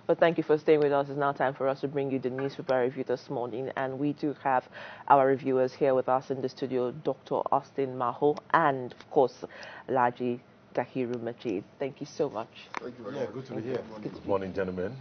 But thank you for staying with us. It's now time for us to bring you the newspaper review this morning. And we do have our reviewers here with us in the studio, Dr. Austin Maho and, of course, Laji Tahiru Majid. Thank you so much. Thank you very much. Good to be here. Good morning, gentlemen.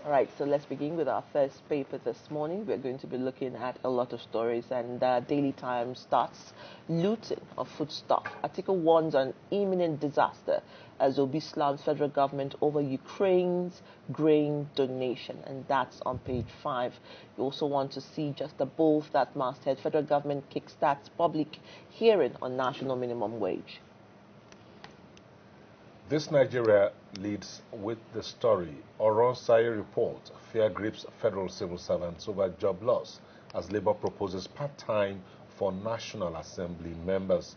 All right, so let's begin with our first paper this morning. We're going to be looking at a lot of stories, and Daily Times starts looting of foodstuff. Article warns on imminent disaster as Obi slams federal government over Ukraine's grain donation, and that's on page 5. You also want to see just above that masthead, federal government kickstarts public hearing on national minimum wage. This Nigeria leads with the story. Oronsai report, fear grips federal civil servants over job loss as Labour proposes part-time for National Assembly members.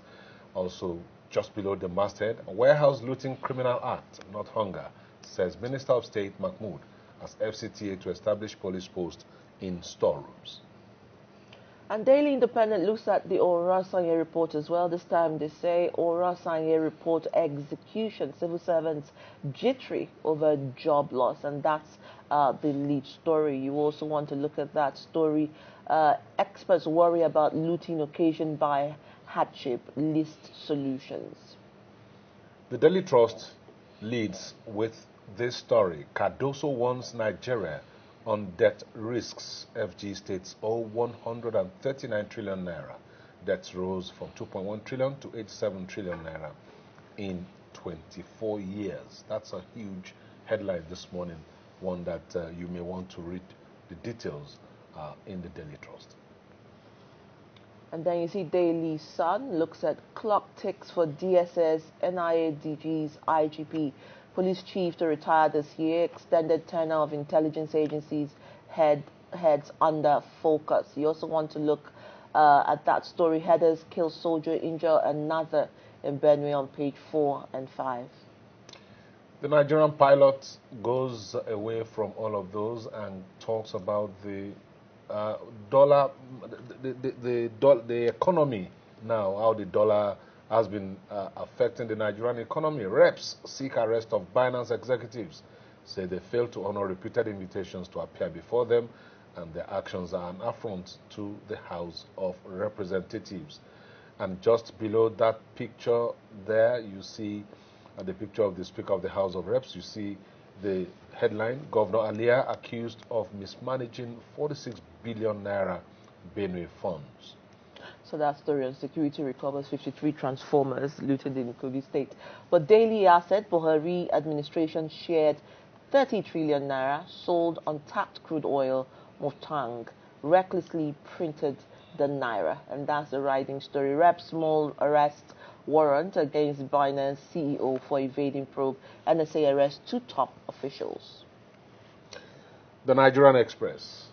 Also, just below the masthead, warehouse looting criminal act, not hunger, says Minister of State Mahmood as FCTA to establish police posts in storerooms. And Daily Independent looks at the Ora Sanye report as well. This time they say Ora Sanye report execution, civil servants jittery over job loss, and that's the lead story. You also want to look at that story. Experts worry about looting occasioned by hardship, list solutions. The Daily Trust leads with this story. Cardoso warns Nigeria on debt risks. FG states owe 139 trillion naira. Debts rose from 2.1 trillion to 87 trillion naira in 24 years. That's a huge headline this morning, one that you may want to read the details in the Daily Trust. And then you see Daily Sun looks at clock ticks for DSS, NIA DG's IGP. Police chief to retire this year, extended tenure of intelligence agencies heads under focus. You also want to look at that story. Headers kill soldier, injure another in Benue on page 4 and 5. The Nigerian pilot goes away from all of those and talks about the dollar, the economy now, how the dollar has been affecting the Nigerian economy. Reps seek arrest of Binance executives, say they failed to honor repeated invitations to appear before them, and their actions are an affront to the House of Representatives. And just below that picture there, you see the picture of the Speaker of the House of Reps. You see the headline, Governor Alia accused of mismanaging 46 billion naira Benue funds. So that story on security recovers 53 transformers looted in Kogi State. But Daily Asset, Buhari administration shared 30 trillion naira sold untapped crude oil, Motang, recklessly printed the naira. And that's the riding story. Rep small arrest warrant against Binance CEO for evading probe. NSA arrests 2 top officials. The Nigerian Express,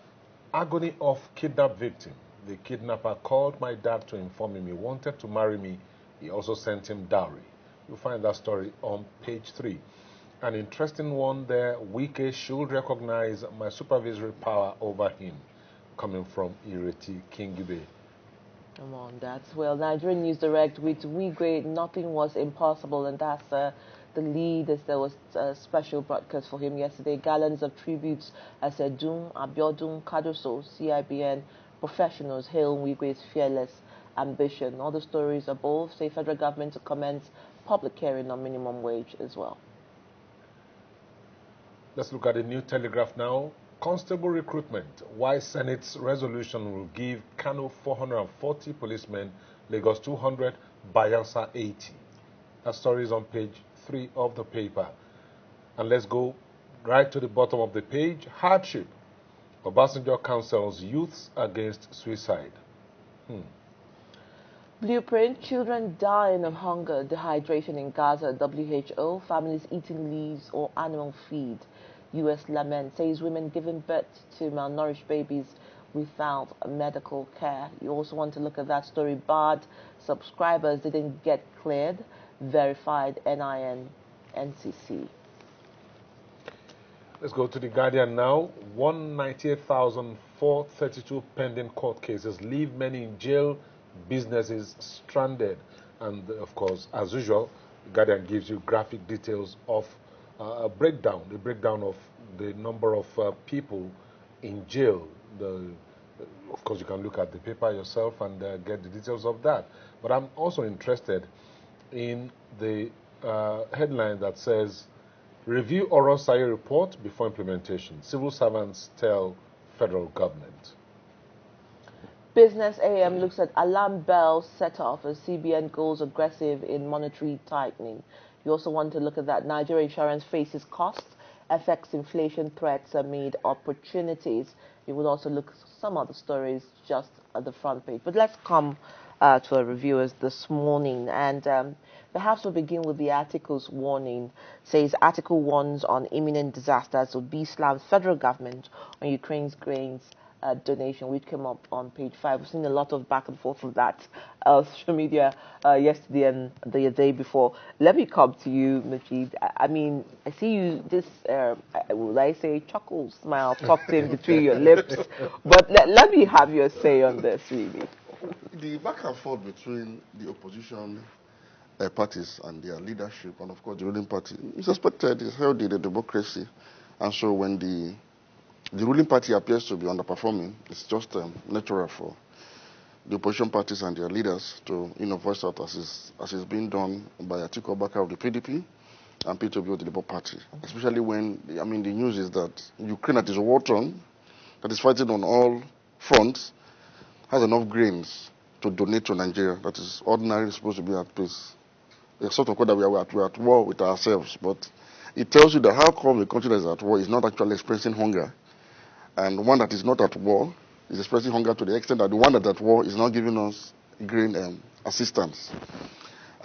agony of kidnapped victim. The kidnapper called my dad to inform him he wanted to marry me. He also sent him dowry. You'll find that story on page 3. An interesting one there, Wike should recognize my supervisory power over him, coming from Ireti Kingibe. Come on, that's well. Nigerian News Direct with Wigwe, nothing was impossible, and that's the lead, as there was a special broadcast for him yesterday. Gallons of tributes as Edun, Abiodun, Kadoso, CIBN, professionals hail Wigwe's fearless ambition. All the stories above say federal government to commence public hearing on minimum wage as well. Let's look at the New Telegraph now. Constable recruitment. Why Senate's resolution will give Kano 440 policemen, Lagos 200, Bayelsa 80. That story is on page 3 of the paper. And let's go right to the bottom of the page. Hardship. Obasanjo counsels youths against suicide. Blueprint, children dying of hunger, dehydration in Gaza, WHO, families eating leaves or animal feed. U.S. lament says women giving birth to malnourished babies without medical care. You also want to look at that story. Barred subscribers didn't get cleared, verified NIN, NCC. Let's go to the Guardian now. 198,432 pending court cases leave many in jail, businesses stranded. And of course, as usual, the Guardian gives you graphic details of a breakdown of the number of people in jail. Of course, you can look at the paper yourself and get the details of that. But I'm also interested in the headline that says, "Review oral SAE report before implementation. Civil servants tell federal government." Business AM looks at alarm bells set off as CBN goes aggressive in monetary tightening. You also want to look at that Nigeria insurance faces costs, FX inflation threats amid opportunities. You would also look at some other stories just at the front page. But let's come to our reviewers this morning. And perhaps we'll begin with the article's warning. Says article warns on imminent disasters of slams federal government on Ukraine's grains donation, which came up on page 5. We've seen a lot of back and forth of that social media yesterday and the day before. Let me come to you, Majid. I mean, I see you, this, would I say, chuckle, smile tucked in between your lips. But let me have your say on this, really. The back and forth between the opposition parties and their leadership, and of course the ruling party, is expected, is held in the democracy. And so when the ruling party appears to be underperforming, it's just natural for the opposition parties and their leaders to voice out as is being done by Atiku Abubakar of the PDP and Peter Obi of the Labour Party. Especially when, the news is that Ukraine, that is war-torn, that is fighting on all fronts, has enough grains to donate to Nigeria that is ordinarily supposed to be at peace. It's sort of called that we're at war with ourselves, but it tells you that how come a country that is at war is not actually experiencing hunger, and one that is not at war is expressing hunger to the extent that the one that is at war is not giving us grain assistance.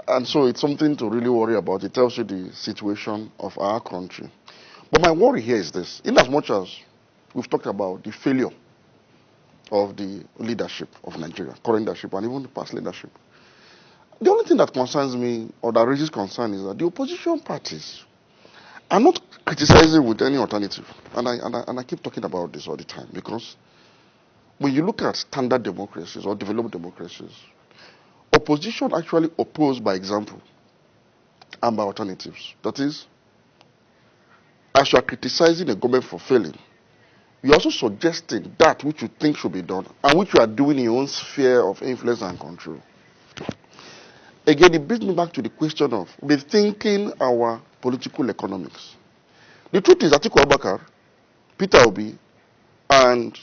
And so it's something to really worry about. It tells you the situation of our country. But my worry here is this. In as much as we've talked about the failure of the leadership of Nigeria, current leadership, and even the past leadership, the only thing that concerns me, or that raises concern, is that the opposition parties are not criticizing with any alternative. And I keep talking about this all the time, because when you look at standard democracies or developed democracies, opposition actually oppose by example and by alternatives. That is, as you are criticizing a government for failing, you are also suggesting that which you think should be done and which you are doing in your own sphere of influence and control. Again, it brings me back to the question of rethinking our political economics. The truth is, Atiku Abubakar, Peter Obi, and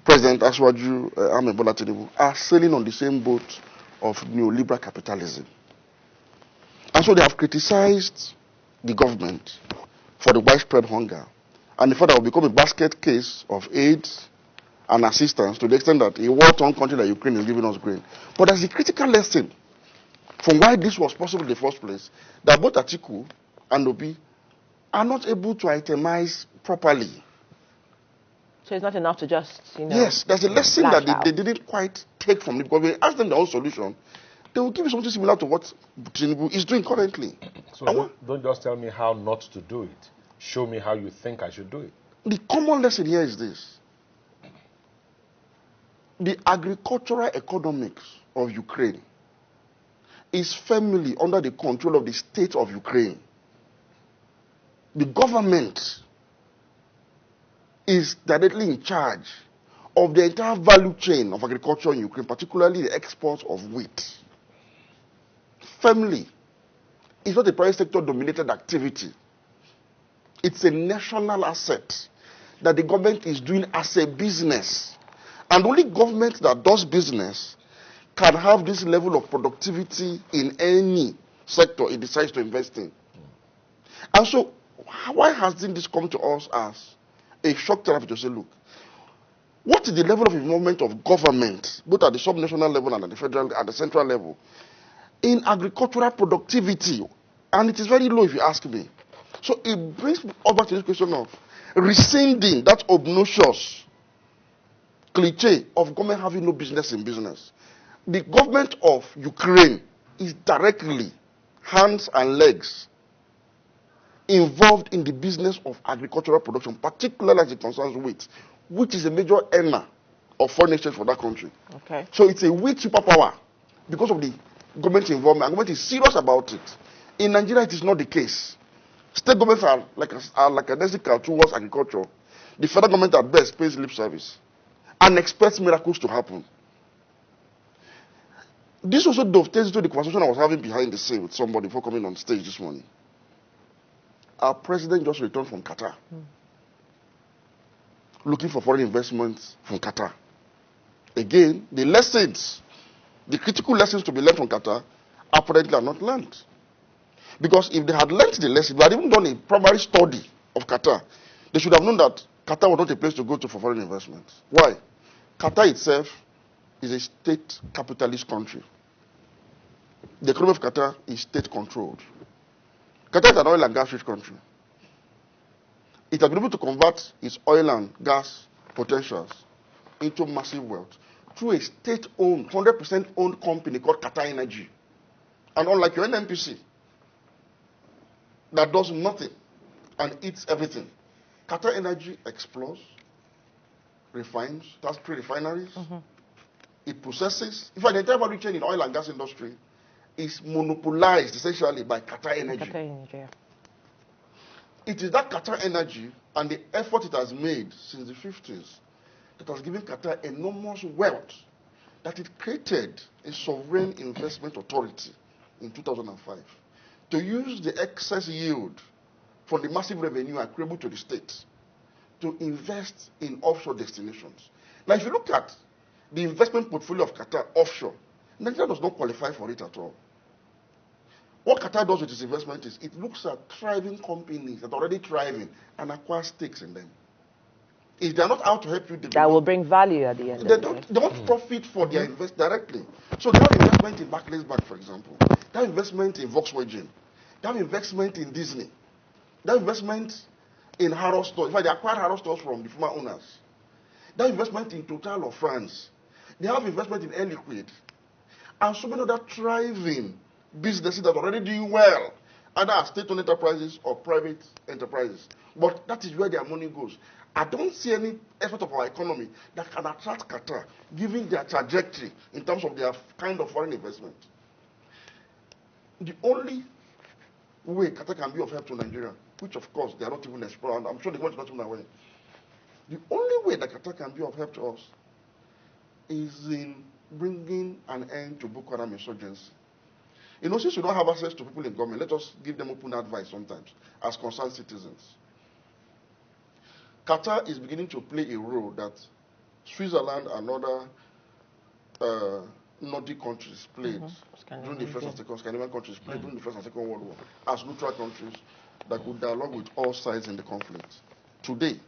President Asiwaju Ahmed Bola Tinubu are sailing on the same boat of neoliberal capitalism. And so they have criticized the government for the widespread hunger and the fact that it will become a basket case of aid and assistance to the extent that a war-torn country like Ukraine is giving us grain. But there's a critical lesson from why this was possible in the first place, that both Atiku and Obi are not able to itemize properly. So it's not enough to just, Yes, there's a lesson that they didn't quite take from it, because when you ask them their own solution, they will give you something similar to what Tinubu is doing currently. So don't just tell me how not to do it. Show me how you think I should do it. The common lesson here is this. The agricultural economics of Ukraine is firmly under the control of the state of Ukraine. The government is directly in charge of the entire value chain of agriculture in Ukraine, particularly the export of wheat. Firmly. It's not a private sector dominated activity. It's a national asset that the government is doing as a business. And only government that does business can have this level of productivity in any sector it decides to invest in. And so, why hasn't this come to us as a shock therapy to say, look, what is the level of involvement of government, both at the subnational level and at the federal, at the central level, in agricultural productivity? And it is very low if you ask me. So it brings us back to this question of rescinding that obnoxious cliche of government having no business in business. The government of Ukraine is directly, hands and legs, involved in the business of agricultural production, particularly as it concerns wheat, which is a major earner of foreign exchange for that country. Okay. So it's a wheat superpower because of the government involvement. And government is serious about it. In Nigeria, it is not the case. State governments are like a desiccant towards agriculture. The federal government at best pays lip service and expects miracles to happen. This also dovetails into the conversation I was having behind the scene with somebody before coming on stage this morning. Our president just returned from Qatar, looking for foreign investments from Qatar. Again, the critical lessons to be learned from Qatar apparently are not learned. Because if they had learned the lesson, if they had even done a primary study of Qatar, they should have known that Qatar was not a place to go to for foreign investments. Why? Qatar itself is a state capitalist country. The economy of Qatar is state controlled. Qatar is an oil and gas rich country. It has been able to convert its oil and gas potentials into massive wealth through a state-owned, 100% owned company called Qatar Energy. And unlike your NNPC, that does nothing and eats everything, Qatar Energy explores, refines, it has 3 refineries, it processes. In fact, the entire value chain in oil and gas industry is monopolized essentially by Qatar Energy. Qatar Energy. It is that Qatar Energy and the effort it has made since the 50s that has given Qatar enormous wealth, that it created a sovereign investment authority in 2005 to use the excess yield from the massive revenue accruable to the state to invest in offshore destinations. Now, if you look at the investment portfolio of Qatar offshore, Nigeria does not qualify for it at all. What Qatar does with its investment is it looks at thriving companies that are already thriving and acquire stakes in them. If they are not out to help you develop, That will bring value at the end of the day. They don't profit for their invest directly. So they have investment in Barclays Bank, for example. They have investment in Volkswagen. They have investment in Disney. They have investment in Harrods stores. In fact, they acquired Harrods stores from the former owners. They have investment in Total of France. They have investment in Air Liquide. And so many other thriving businesses that are already doing well, either as state-owned enterprises or private enterprises. But that is where their money goes. I don't see any effort of our economy that can attract Qatar, given their trajectory in terms of their kind of foreign investment. The only way Qatar can be of help to Nigeria, which of course they are not even exploring, I'm sure they want to not even aware. The only way that Qatar can be of help to us is in bringing an end to Boko Haram insurgency. You know, since we don't have access to people in government, let us give them open advice sometimes as concerned citizens. Qatar is beginning to play a role that Switzerland and other Nordic countries played during the First and Second Scandinavian countries played during the First and Second World War as neutral countries that could dialogue with all sides in the conflict. Today,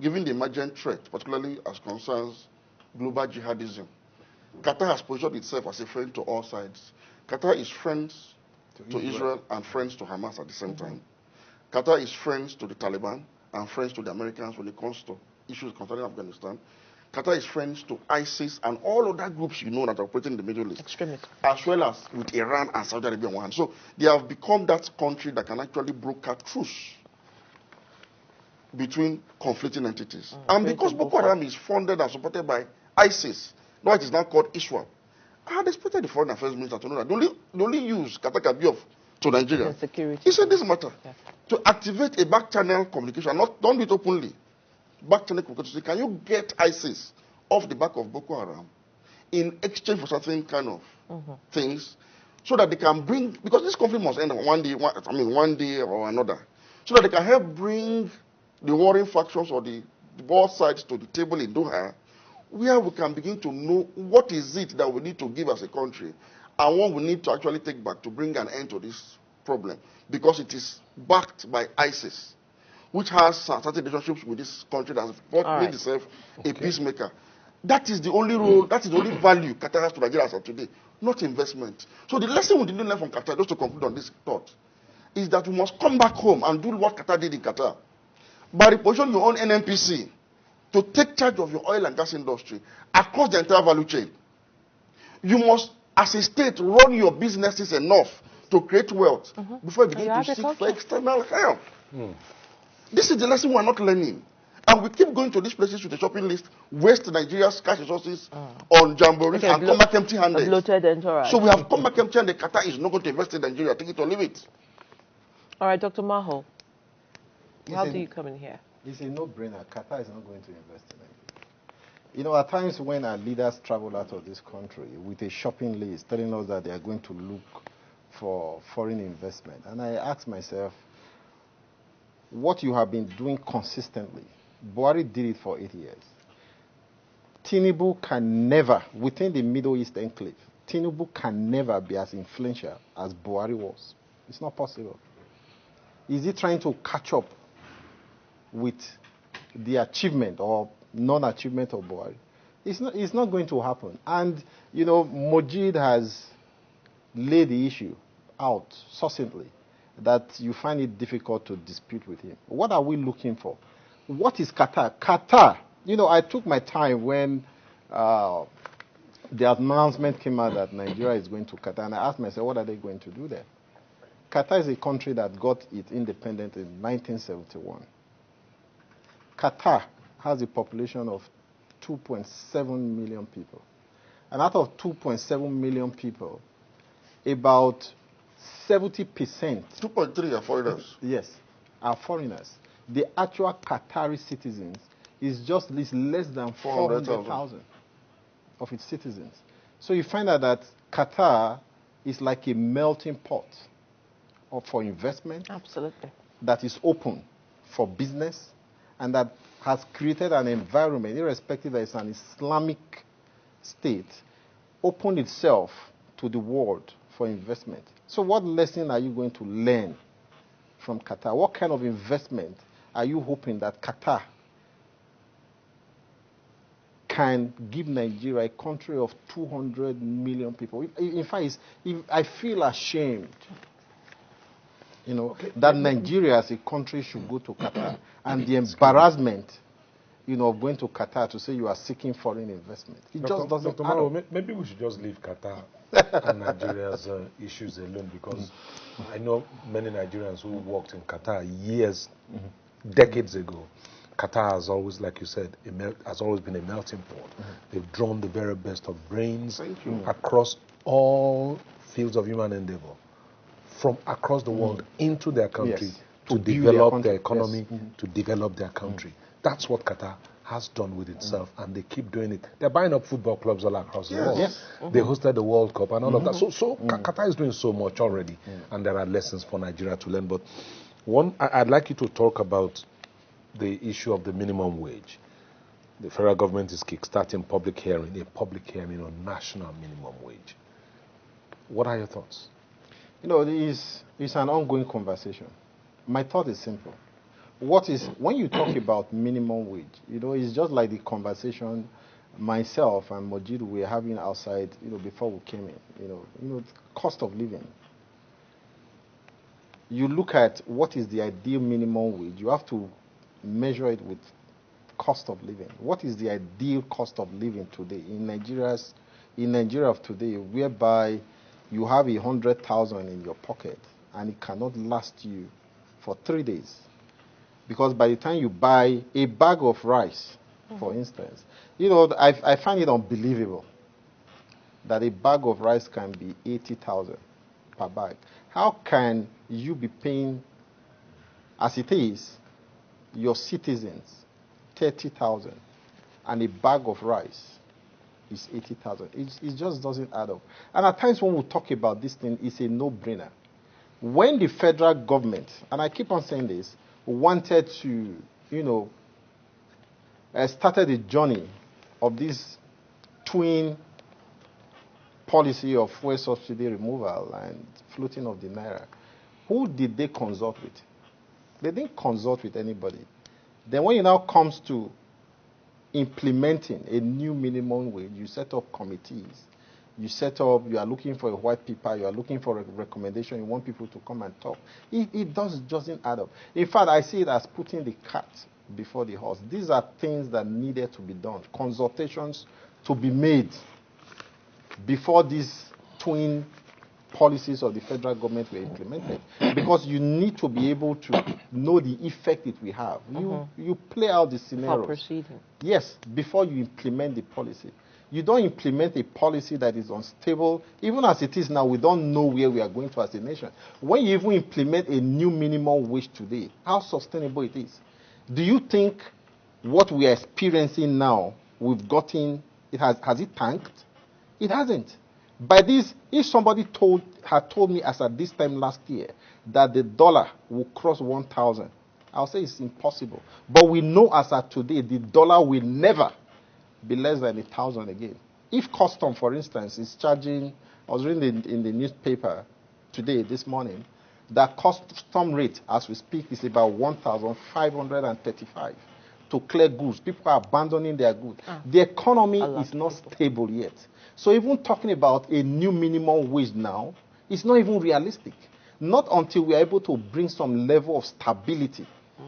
given the emergent threat, particularly as concerns global jihadism, Qatar has positioned itself as a friend to all sides. Qatar is friends to Israel and friends to Hamas at the same time. Qatar is friends to the Taliban and friends to the Americans when it comes to issues concerning Afghanistan. Qatar is friends to ISIS and all other groups you know that are operating in the Middle East. Extremists. As well as with Iran and Saudi Arabia on one hand. So they have become that country that can actually broker truce between conflicting entities. And because Boko Haram is funded and supported by ISIS, now it is now called ISWAP, I had expected the foreign affairs minister to know that the only use Qatar can be of to Nigeria is in this matter. Yeah. To activate a back channel communication, don't do it openly. Back channel communication. Can you get ISIS off the back of Boko Haram in exchange for certain kind of things, so that they can bring, because this conflict must end one day or another, so that they can help bring the warring factions or the both sides to the table in Doha, where we can begin to know what is it that we need to give as a country and what we need to actually take back to bring an end to this problem, because it is backed by ISIS, which has certain relationships with this country that has made itself a peacemaker. That is the only role, that is the only value Qatar has to Nigeria as of today, not investment. So the lesson we didn't learn from Qatar, just to conclude on this thought, is that we must come back home and do what Qatar did in Qatar. By repositioning your own NNPC to take charge of your oil and gas industry across the entire value chain. You must, as a state, run your businesses enough to create wealth before you begin to seek for external help. This is the lesson we are not learning. And we keep going to these places with a shopping list, waste Nigeria's cash resources on jamborees and come back empty-handed. So we have come back empty-handed. Qatar is not going to invest in Nigeria. Take it or leave it. All right, Dr. Maho. How do you come in here? It's a no-brainer. Qatar is not going to invest in Nigeria. You know, at times when our leaders travel out of this country with a shopping list telling us that they are going to look for foreign investment, and I ask myself, what you have been doing consistently, Buhari did it for 8 years. Tinubu can never, within the Middle East enclave, Tinubu can never be as influential as Buhari was. It's not possible. Is he trying to catch up with the achievement or non-achievement of Buhari? It's not going to happen. And, you know, Mojid has laid the issue out succinctly that you find it difficult to dispute with him. What are we looking for? What is Qatar? Qatar, you know, I took my time when the announcement came out that Nigeria is going to Qatar, and I asked myself, what are they going to do there? Qatar is a country that got its independence in 1971. Qatar has a population of 2.7 million people. And out of 2.7 million people, about 70%. 2.3 are foreigners. Yes, are foreigners. The actual Qatari citizens is less than 400,000 of its citizens. So you find out that Qatar is like a melting pot for investment. Absolutely. That is open for business and that has created an environment, irrespective that it's an Islamic state, opened itself to the world for investment. So what lesson are you going to learn from Qatar? What kind of investment are you hoping that Qatar can give Nigeria, a country of 200 million people? In fact, I feel ashamed, you know, that Nigeria as a country should go to Qatar, and the embarrassment, you know, of going to Qatar to say you are seeking foreign investment. It just doesn't Dr. add up. Maro, maybe we should just leave Qatar and Nigeria's issues alone, because I know many Nigerians who worked in Qatar years, decades ago. Qatar has always, like you said, has always been a melting pot. They've drawn the very best of brains across all fields of human endeavor from across the world into their country to develop their economy, to develop their country. That's what Qatar has done with itself, and they keep doing it. They're buying up football clubs all across the world. They hosted the World Cup and all of that. So Qatar is doing so much already, and there are lessons for Nigeria to learn. But I'd like you to talk about the issue of the minimum wage. The federal government is kickstarting a public hearing on national minimum wage. What are your thoughts? You know, it's an ongoing conversation. My thought is simple. When you talk about minimum wage, you know, it's just like the conversation myself and Mojid were having outside, you know, before we came in. You know, cost of living. You look at what is the ideal minimum wage. You have to measure it with cost of living. What is the ideal cost of living today in Nigeria of today, whereby you have 100,000 in your pocket and it cannot last you for 3 days? Because by the time you buy a bag of rice, for instance, you know, I find it unbelievable that a bag of rice can be 80,000 per bag. How can you be paying, as it is, your citizens 30,000 and a bag of rice is 80,000? It just doesn't add up. And at times when we talk about this thing, it's a no-brainer. When the federal government, and I keep on saying this, wanted to, you know, started the journey of this twin policy of fuel subsidy removal and floating of the naira, who did they consult with? They didn't consult with anybody. Then when it now comes to implementing a new minimum wage, you set up committees. You are looking for a white paper, you are looking for a recommendation, you want people to come and talk. It doesn't add up. In fact, I see it as putting the cart before the horse. These are things that needed to be done, consultations to be made before these twin policies of the federal government were implemented. Because you need to be able to know the effect it will have. You play out the scenarios. For proceeding. Yes, before you implement the policy. You don't implement a policy that is unstable. Even as it is now, we don't know where we are going to as a nation. When you even implement a new minimum wage today, how sustainable it is? Do you think what we are experiencing now, we've gotten, has it tanked? It hasn't. By this, if somebody had told me as at this time last year that the dollar will cross 1,000, I'll say it's impossible. But we know as at today, the dollar will never be less than 1,000 again. If custom, for instance, is charging, I was reading in the newspaper today, this morning, that custom rate as we speak is about 1,535 to clear goods. People are abandoning their goods. The economy is not stable yet. So even talking about a new minimum wage now, it's not even realistic. Not until we are able to bring some level of stability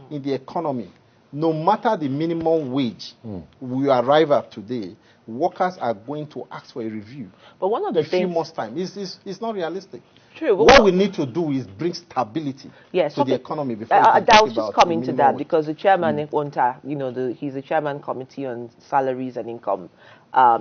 in the economy. No matter the minimum wage we arrive at today, workers are going to ask for a review. But one of the in a few things, months' time, it's not realistic. True. What we need to do is bring stability to the economy before we can I talk was just about coming to minimum that wage. because the chairman, he's the chairman committee on salaries and income,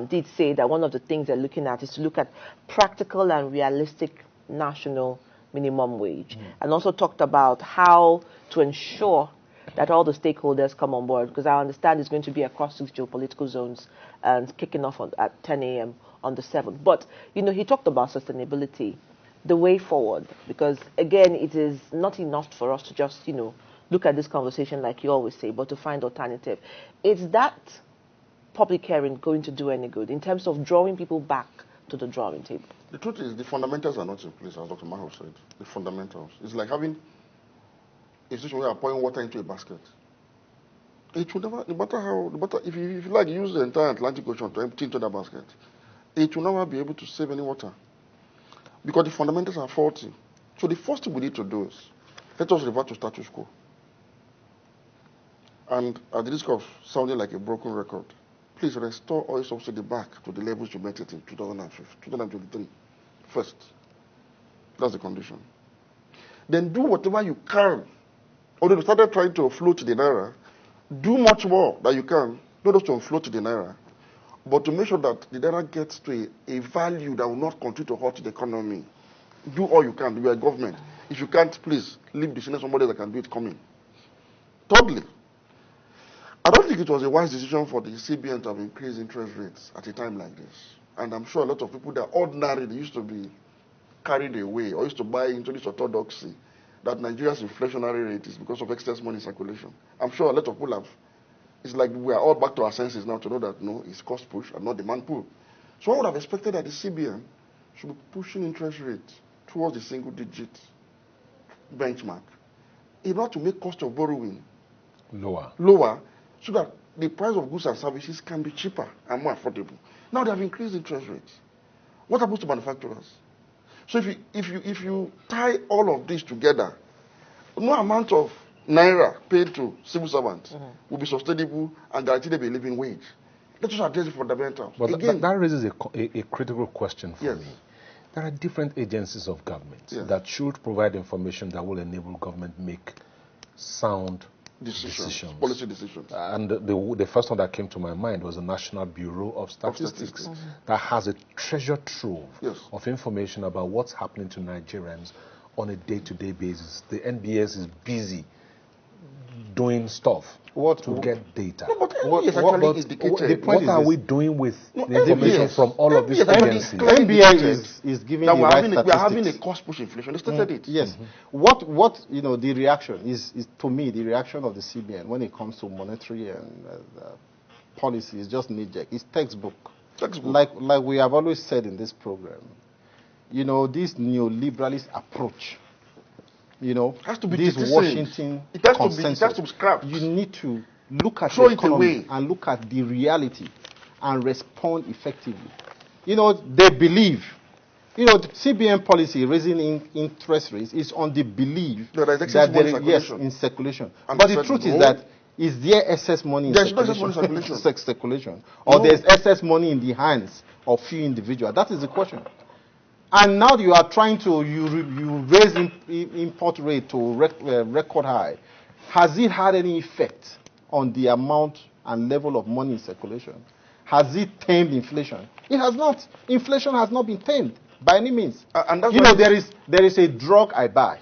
did say that one of the things they're looking at is to look at practical and realistic national minimum wage, and also talked about how to ensure that all the stakeholders come on board, because I understand it's going to be across 6 geopolitical zones and kicking off at 10 a.m. on the 7th. But, he talked about sustainability, the way forward, because, again, it is not enough for us to just, look at this conversation like you always say, but to find alternative. Is that public hearing going to do any good in terms of drawing people back to the drawing table? The truth is, the fundamentals are not in place, as Dr. Maho said. The fundamentals. It's like having a situation where you're pouring water into a basket. It will never, if you like use the entire Atlantic Ocean to empty into that basket, it will never be able to save any water. Because the fundamentals are faulty. So the first thing we need to do is, let us revert to status quo. And at the risk of sounding like a broken record, please restore oil subsidy back to the levels you met it in 2023. First. That's the condition. Then do whatever you can. Although you started trying to float the naira, do much more that you can, not just to float the naira, but to make sure that the naira gets to a value that will not continue to hurt the economy. Do all you can. You are a government. If you can't, please leave the scene, somebody that can do it coming. Thirdly, I don't think it was a wise decision for the CBN to have increased interest rates at a time like this. And I'm sure a lot of people that ordinarily used to be carried away or used to buy into this orthodoxy that Nigeria's inflationary rate is because of excess money circulation. I'm sure a lot of people have. It's like we are all back to our senses now to know that no, it's cost push and not demand pull. So I would have expected that the CBN should be pushing interest rates towards the single-digit benchmark in order to make cost of borrowing lower, so that the price of goods and services can be cheaper and more affordable. Now they have increased interest rates. What happens to manufacturers? So if you tie all of this together, no amount of naira paid to civil servants will be sustainable and guarantee them a living wage. Let us address the fundamentals. But again, that raises a critical question for yes. me. There are different agencies of government Yes. that should provide information that will enable government make sound decisions. Policy decisions. And the first one that came to my mind was the National Bureau of Statistics, that has a treasure trove of information about what's happening to Nigerians on a day-to-day basis. The NBS is busy doing stuff to get data. No, but NBS actually indicated. What are we doing with the information from all of these agencies? NBS is giving the right statistics. We are having a cost push inflation. They stated it. Yes. What the reaction is to me, the reaction of the CBN when it comes to monetary and policy is just knee-jerk. It's textbook. Like we have always said in this program, this neoliberalist approach, has to be this Washington consensus. It has to be scrapped. You need to look at the economy and look at the reality and respond effectively. They believe, the CBN policy raising interest rates is on the belief that there is in circulation. But the truth is that is there excess money in circulation? Or there's excess money in the hands of few individuals? That is the question. And now you are trying to you raise import rate to record high. Has it had any effect on the amount and level of money in circulation? Has it tamed inflation? It has not. Inflation has not been tamed by any means. And that's You why know, there is a drug I buy.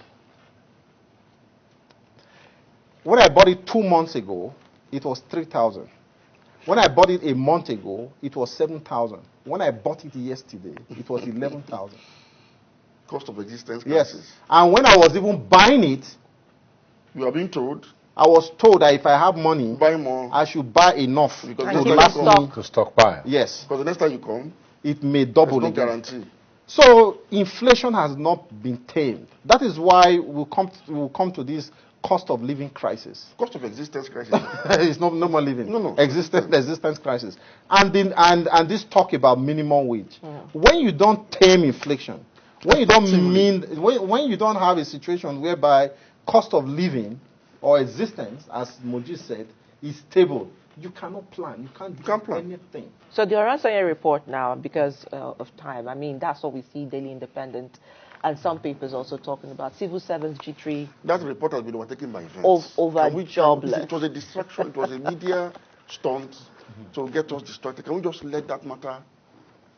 When I bought it 2 months ago, it was 3,000. When I bought it a month ago, it was 7,000. When I bought it yesterday, it was 11,000. cost of existence Yes. crisis. And when I was even buying it, You are being told I was told that if I have money, buy more I should buy enough because And next keep time a you come, stock. To stockpile. Yes, because the next time you come, it may there's double no again. guarantee. So inflation has not been tamed. That is why we'll come to this cost of living crisis. Cost of existence crisis. It's not no more living. No. Existence crisis. And this talk about minimum wage. When you don't tame inflation, when you don't when you don't have a situation whereby cost of living or existence, as Moji said, is stable, you cannot plan. You can't do anything. So the Oransoye report now, because of time, I mean, that's what we see Daily Independent and some papers also talking about civil servants G3 That report has been overtaken by events. over jobless. It was a distraction. It was a media stunt to get us distracted. Can we just let that matter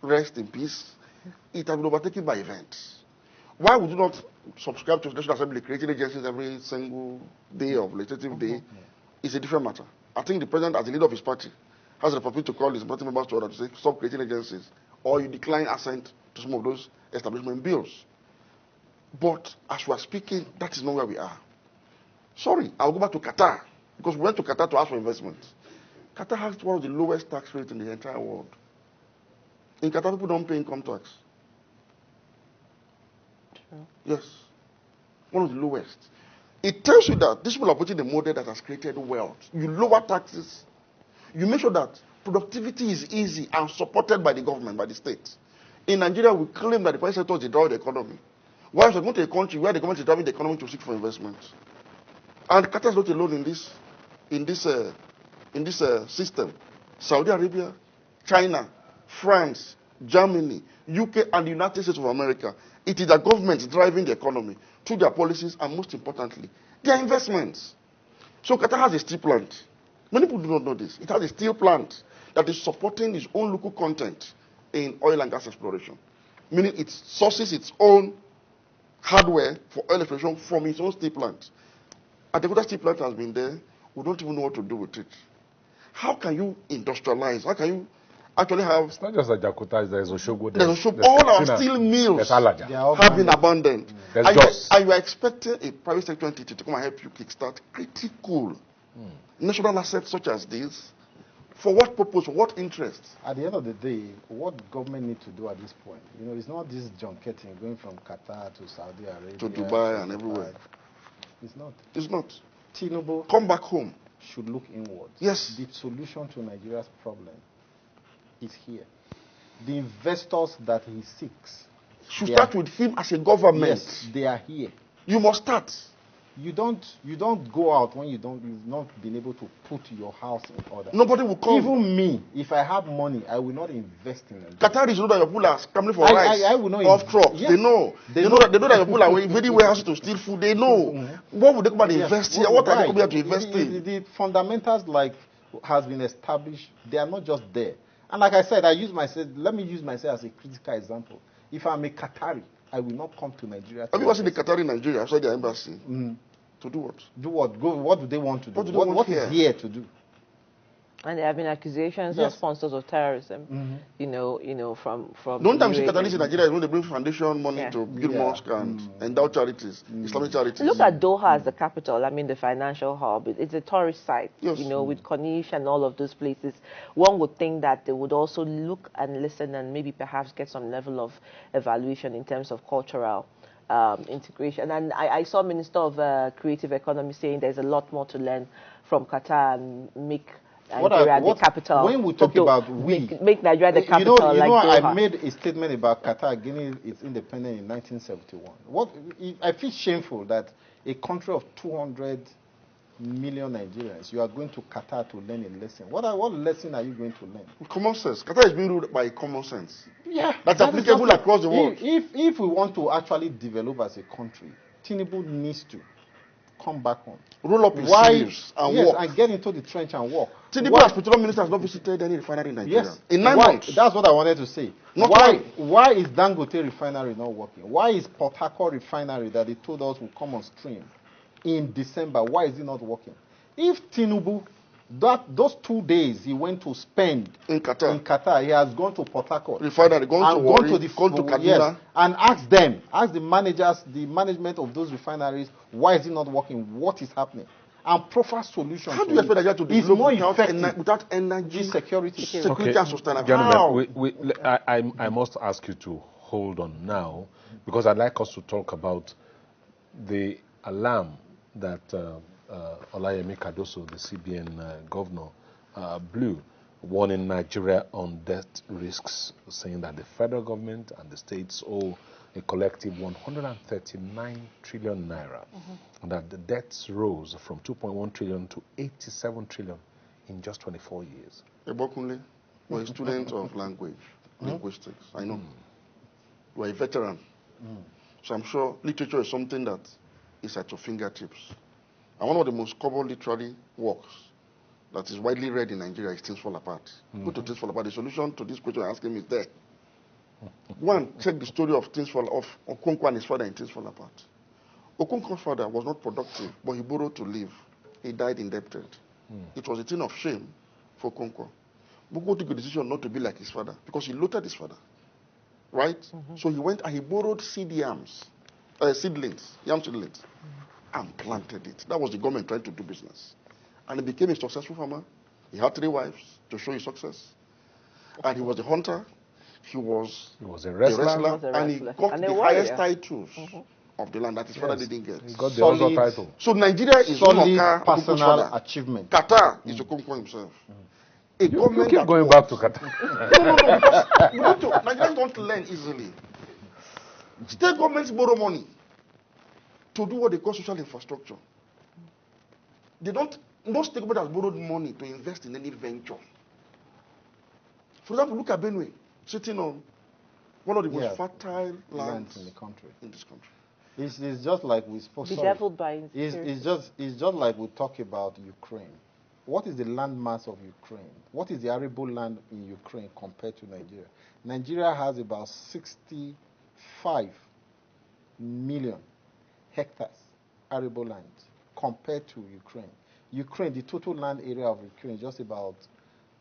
rest in peace? It has been overtaken by events. Why would you not subscribe to the National Assembly creating agencies every single day of legislative day? It's a different matter. I think the president, as the leader of his party, has the opportunity to call his party members to order to say, stop creating agencies, or you decline assent to some of those establishment bills. But as we are speaking, that is not where we are. Sorry, I'll go back to Qatar, because we went to Qatar to ask for investment. Qatar has one of the lowest tax rates in the entire world. In Qatar, people don't pay income tax. True. Yes. One of the lowest. It tells you that these people are putting a model that has created wealth. You lower taxes. You make sure that productivity is easy and supported by the government, by the state. In Nigeria, we claim that the private sector is the driver of the economy. Why should we go to a country where the government is driving the economy to seek for investment? And Qatar is not alone in this system. Saudi Arabia, China, France, Germany, UK, and the United States of America. It is the government driving the economy through their policies and, most importantly, their investments. So Qatar has a steel plant. Many people do not know this. It has a steel plant that is supporting its own local content in oil and gas exploration, meaning it sources its own hardware for oil exploration from its own steel plant. And the steel plant has been there. We don't even know what to do with it. How can you industrialize? How can you actually have... It's not just a Jakarta, there's Oshogbo. There's all our steel mills have been abandoned. And you are expecting a private sector entity to come and help you kickstart critical national assets such as this. For what purpose? For what interest? At the end of the day, what government need to do at this point, it's not this junketing going from Qatar to Saudi Arabia to Dubai and everywhere. It's not. It's not. Tinubu come back home. Should look inwards. Yes. The solution to Nigeria's problem is here. The investors that he seeks should start with him as a government. Yes, they are here. You must start. You don't go out when you've not been able to put your house in order. Nobody will come. Even me, if I have money, I will not invest in it. Qatar is know that your people are scrambling for rice. I will not off trucks. Yes. They know that your people are invading warehouses to steal food. They know. What would they come and invest here? What are they coming here to invest in? The fundamentals has been established. They are not just there. And like I said, let me use myself as a critical example. If I'm a Qatari, I will not come to Nigeria. Have you ever seen the Qatari in Nigeria outside their embassy? To do what? Do what? What do they want to do? What is here to do? And there have been accusations of sponsors of terrorism. From. Don't time you see Qataris in Nigeria when they bring foundation money to build mosques and endow charities, Islamic charities. Look at Doha as the capital. I mean, the financial hub. It's a tourist site. Yes. With Corniche and all of those places. One would think that they would also look and listen and maybe perhaps get some level of evaluation in terms of cultural integration. And I saw Minister of Creative Economy saying there's a lot more to learn from Qatar and make Nigeria the capital. When we talk about make Nigeria the capital, Doha. I made a statement about Qatar gaining its independence in 1971. I feel shameful that a country of 200 million Nigerians, you are going to Qatar to learn a lesson. What lesson are you going to learn? Common sense. Qatar is being ruled by common sense. Yeah, that's applicable across the world. If we want to actually develop as a country, Tinubu needs to come back home. Roll up his Why? sleeves and Yes, walk. and get into the trench and walk. Tinubu as petroleum minister has not visited any refinery in Nigeria. Yes. In 9 Why? months. That's what I wanted to say. Not Why? one. Why is Dangote refinery not working? Why is Port Harcourt refinery that they told us will come on stream in December? Why is it not working? If Tinubu, those 2 days he went to spend In Qatar. he has gone to Port Harcourt Refinery, gone to Warri, gone to Kaduna. Yes, and ask them, ask the managers, the management of those refineries, why is it not working? What is happening? And proper solution. How do you expect Nigeria to is develop more without, effective without energy, security. security and sustainability? Gentlemen, I must ask you to hold on now, because I'd like us to talk about the alarm that Olayemi Cardoso, the CBN governor, blew, warning Nigeria on debt risks, saying that the federal government and the states owe a collective 139 trillion naira, and that the debts rose from 2.1 trillion to 87 trillion in just 24 years. Ebokunle, you're a student of language, linguistics. I know. You are a veteran. So I'm sure literature is something that is at your fingertips. And one of the most common literary works that is widely read in Nigeria is Things Fall Apart. Go to Things Fall Apart. The solution to this question you're asking me is there. One, check the story of Okonkwo and his father in Things Fall Apart. Okonkwo's father was not productive, but he borrowed to live. He died indebted. It was a thing of shame for Okonkwo. Okonkwo took a decision not to be like his father because he loathed his father. Right? So he went and he borrowed yam seedlings, and planted it. That was the government trying to do business. And he became a successful farmer. He had 3 wives to show his success. And he was a hunter. He was a wrestler. And he got the highest titles of the land that his father didn't get. He got the other title. So Nigeria is solid Okonkwo's personal father. achievement. Qatar is Okonkwo himself. A You government keep that going works. back to Qatar. No, because we need to, Nigerians don't learn easily. State governments borrow money to do what they call social infrastructure. They don't, no state government has borrowed money to invest in any venture. For example, look at Benue, sitting on one of the most fertile lands in the country. In this country. It's just like we spoke. Bedeviled by it's just like we talk about Ukraine. What is the land mass of Ukraine? What is the arable land in Ukraine compared to Nigeria? Nigeria has about 65 million hectares arable land compared to Ukraine. Ukraine, the total land area of Ukraine is just about,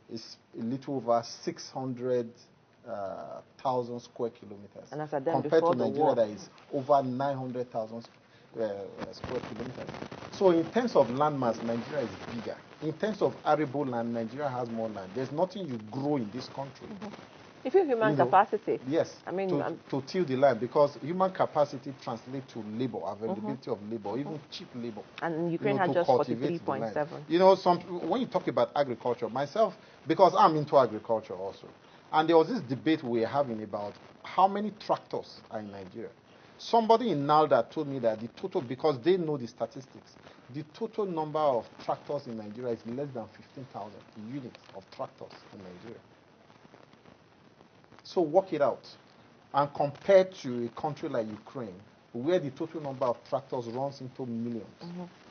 is a little over 600,000 square kilometers. And as I done compared before to the Nigeria, war, that is over 900,000 square kilometers. So in terms of land mass, Nigeria is bigger. In terms of arable land, Nigeria has more land. There's nothing you grow in this country. If you have human capacity. Yes, I mean, to till the land, because human capacity translates to labor, availability of labor, even cheap labor. And Ukraine had just 43.7. You know, when you talk about agriculture, myself, because I'm into agriculture also, and there was this debate we were having about how many tractors are in Nigeria. Somebody in NALDA told me that the total, because they know the statistics, the total number of tractors in Nigeria is less than 15,000 units of tractors in Nigeria. So work it out. And compared to a country like Ukraine, where the total number of tractors runs into millions.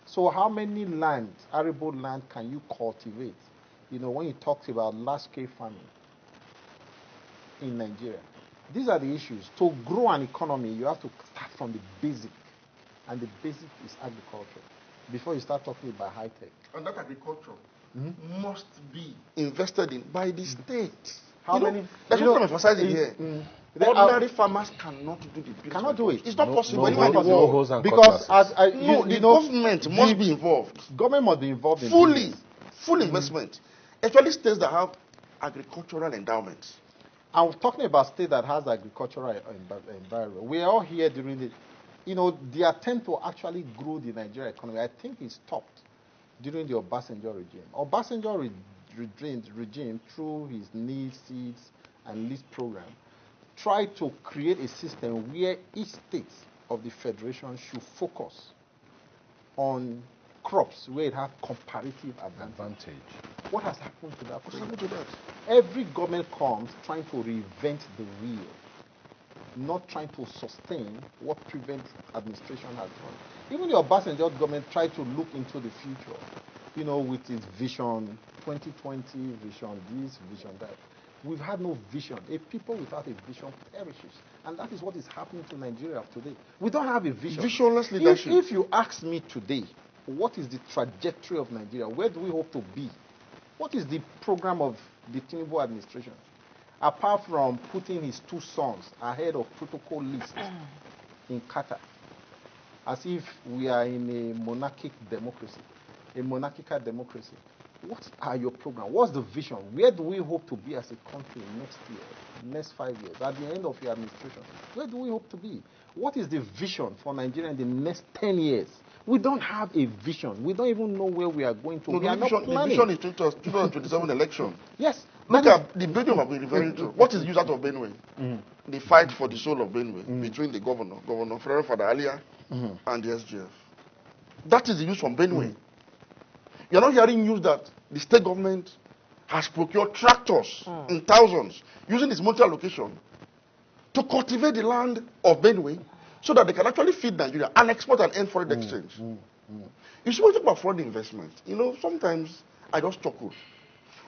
So how many land, arable land, can you cultivate? You know, when you talk about large-scale farming in Nigeria. These are the issues. To grow an economy, you have to start from the basic. And the basic is agriculture. Before you start talking about high-tech. And that agriculture must be invested in by the state. How many? That's what I'm emphasizing here. Ordinary farmers cannot do the business. Cannot do it. It's not possible. Because the government must be involved. Government must be involved in full investment. Especially states that have agricultural endowments. I'm talking about state that has agricultural environment. We are all here during the attempt to actually grow the Nigerian economy. I think it stopped during the Obasanjo regime. Obasanjo regime, through his need, seeds, and lease program, tried to create a system where each state of the federation should focus on crops where it has comparative advantage. What has happened to that? Every government comes trying to reinvent the wheel. not trying to sustain what previous administration has done. Even the Obasanjo government tried to look into the future, with its vision 2020, vision this, vision that. We've had no vision. A people without a vision perishes. And that is what is happening to Nigeria today. We don't have a vision. Visionless leadership. If you ask me today, what is the trajectory of Nigeria? Where do we hope to be? What is the program of the Tinubu administration? Apart from putting his two sons ahead of protocol lists in Qatar, as if we are in a monarchical democracy. What are your programs? What's the vision? Where do we hope to be as a country next year, next 5 years, at the end of your administration? Where do we hope to be? What is the vision for Nigeria in the next 10 years? We don't have a vision. We don't even know where we are going to. No, we are not planning. The vision is 2027 election. Yes. Look at the Benue I've been referring to. What is used out of Benue? The fight for the soul of Benue between the Governor Ferrer Fadalia, and the SGF. That is the use from Benue. You're not hearing news that the state government has procured tractors in thousands using its monetary allocation to cultivate the land of Benue so that they can actually feed Nigeria and export and earn foreign exchange. You see, when you talk about foreign investment, sometimes I just chuckle.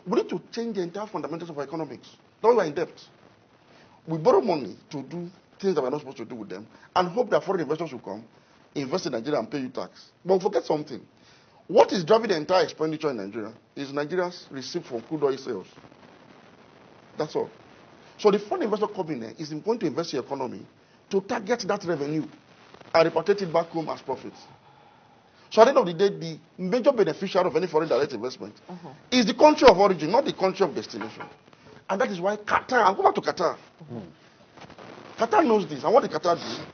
We need to change the entire fundamentals of our economics. Now we are in debt. We borrow money to do things that we're not supposed to do with them and hope that foreign investors will come, invest in Nigeria and pay you tax. But forget something. What is driving the entire expenditure in Nigeria is Nigeria's receipt from crude oil sales. That's all. So the foreign investor coming there is going to invest in the economy to target that revenue and repatriate it back home as profits. So at the end of the day, the major beneficiary of any foreign direct investment is the country of origin, not the country of destination. And that is why Qatar, I'll go back to Qatar. Qatar knows this. And what did Qatar do?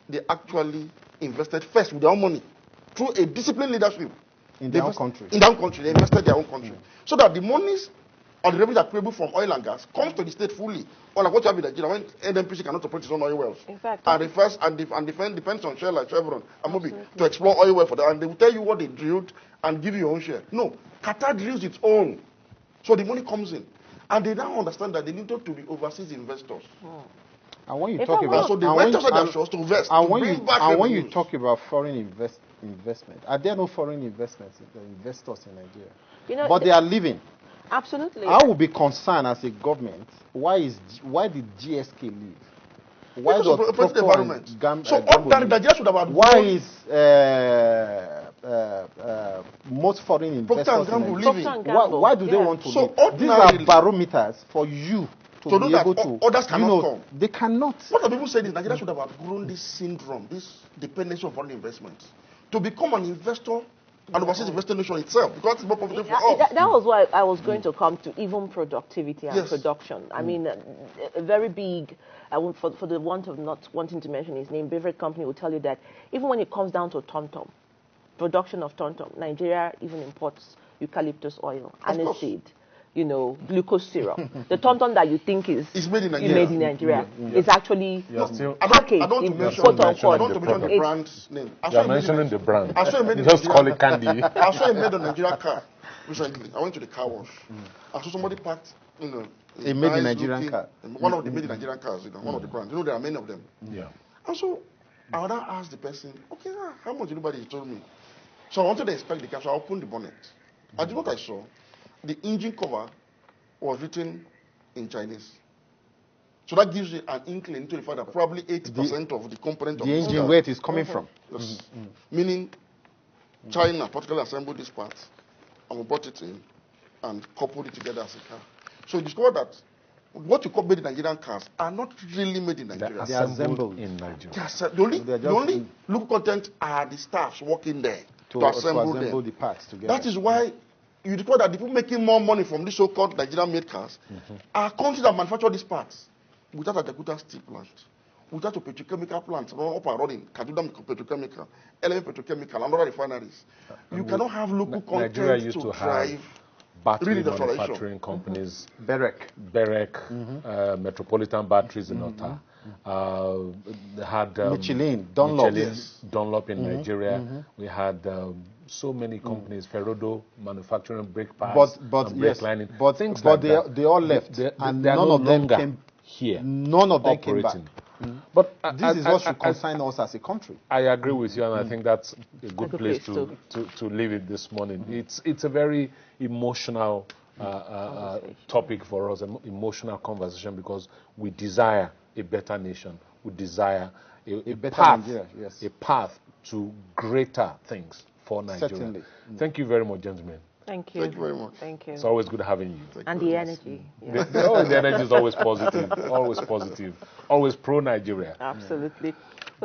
They actually invested first with their own money through a disciplined leadership. In their own country. In their own country. They invested their own country. So that the monies or the revenues that are payable from oil and gas comes to the state fully. Or like what you have in Nigeria, when NNPC cannot operate its own oil wells. In fact, and depends on Shell like Chevron and Mobil to explore oil well for them. And they will tell you what they drilled and give you your own share. No. Qatar drills its own. So the money comes in. And they now understand that they need to be overseas investors. And when you talk about, so they went outside their shores to invest. And when you talk about foreign investment, are there no foreign investors in Nigeria? But they are leaving. Absolutely. I will be concerned as a government. Why did GSK leave? Why does the environment? So Nigeria should have. Why is most foreign investors leaving? Why do they want to leave? These are barometers for you to be able to. Others cannot come. They cannot. What the people say is Nigeria should have outgrown this syndrome, this dependency on foreign investments, to become an investor and overseas investor nation itself, because it's more profitable for us. That was why I was going to come to even productivity and production. I mean, a very big, for the want of not wanting to mention his name, beverage company will tell you that even when it comes down to tom-tom, production of tom-tom, Nigeria even imports eucalyptus oil, aniseed, glucose syrup. The tom-tom that you think is made in Nigeria. It's actually packaged in quote-unquote. I don't mention the brand name. You're mentioning the brand. I saw it made in Just call it candy. I saw it made on Nigerian car recently. I went to the car wash. I saw somebody packed, a made in Nigerian car. One of the made in Nigerian cars, one of the brands. There are many of them. Yeah. And so I would now ask the person, okay, how much anybody told me? So I wanted to inspect the car, so I opened the bonnet. And you know what I saw? The engine cover was written in Chinese. So that gives you an inkling into the fact that probably 80% of the component of the engine where it is coming from. Yes. Meaning China particularly assembled these parts and we brought it in and coupled it together as a car. So you discover that what you call made in Nigerian cars are not really made in Nigeria. They are assembled in Nigeria. The only local content are the staffs working there to assemble the parts together. That is why you discover that the people making more money from these so-called Nigerian-made cars are countries that manufacture these parts without a Jakarta steel plant, without a petrochemical plant up and running, Kaduna Petrochemical, Element Petrochemical, and other refineries. You cannot have local content Nigeria used to have drive battery manufacturing companies, Berek, Metropolitan Batteries in Ota. They had Michelin, Dunlop in Nigeria. We had so many companies, Ferrodo manufacturing brake pads, but brake lining. But they all left, and none of them here. None of them came back. operating. But This is what should concern us as a country. I agree with you, and I think that's a good place to leave it this morning. It's a very emotional topic for us, an emotional conversation, because we desire a better nation. We desire a better path, Nigeria, yes. a path to greater things for Nigeria. Certainly. Thank you very much, gentlemen. Thank you. Thank you very much. Thank you. It's always good having you. Thank And you the very much. energy. Yeah. The energy is always positive, always positive, always pro-Nigeria. Absolutely.